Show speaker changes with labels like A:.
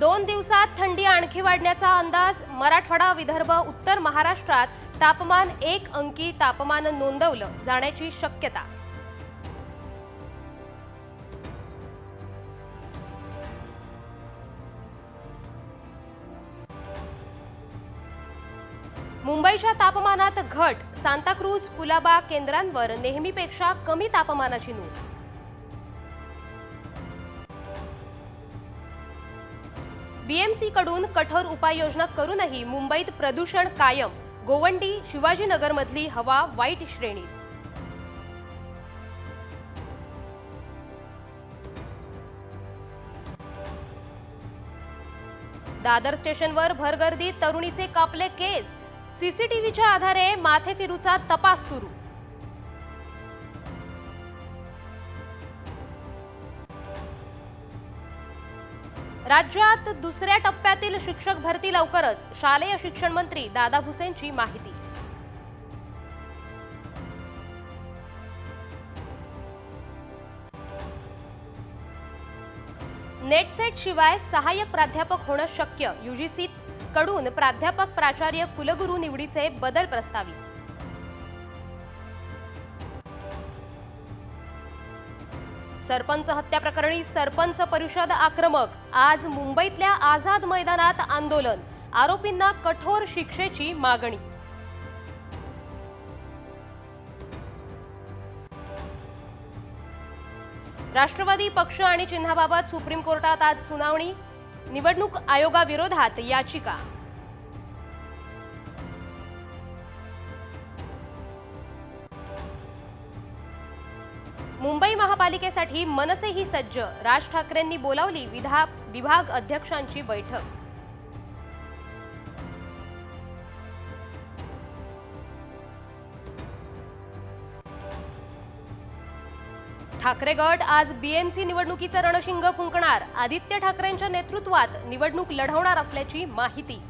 A: 2 दिवसात थंडी आणखी वाढण्याचा अंदाज. मराठवाडा, विदर्भ, उत्तर महाराष्ट्रात तापमान 1 अंकी तापमान नोंदवलं जाण्याची शक्यता. मुंबईच्या तापमानात घट. सांताक्रूज, कुलाबा केंद्रांवर नेहमीपेक्षा कमी तापमानाची नोंद. बीएमसी कडून कठोर उपाययोजना करूनही मुंबईत प्रदूषण कायम. गोवंडी, शिवाजीनगरमधली हवा वाईट श्रेणीत. दादर स्टेशनवर भरगर्दीत तरुणीचे कापले केस. सीसीटीव्हीच्या आधारे माथेफिरूचा तपास सुरू. राज्यात दुसऱ्या टप्प्यातील शिक्षक भरती लवकरच. शालेय शिक्षण मंत्री दादा भुसेंची माहिती. नेट सेट शिवाय सहाय्यक प्राध्यापक होणं शक्य. यूजीसी कडून प्राध्यापक, प्राचार्य, कुलगुरू निवडीचे बदल प्रस्तावित. सरपंच हत्या प्रकरणी सरपंच परिषद आक्रमक. आज मुंबईतल्या आझाद मैदानात आंदोलन. आरोपींना कठोर शिक्षेची मागणी. राष्ट्रवादी पक्ष आणि चिन्हाबाबत सुप्रीम कोर्टात आज सुनावणी. निवडणूक आयोगाविरोधात याचिका. मुंबई महापालिकेसाठी मनसेही सज्ज. राज ठाकरेंनी बोलावली विभाग अध्यक्षांची बैठक. ठाकरे गट आज बीएमसी निवडणुकीचं रणशिंग फुंकणार. आदित्य ठाकरेंच्या नेतृत्वात निवडणूक लढवणार असल्याची माहिती.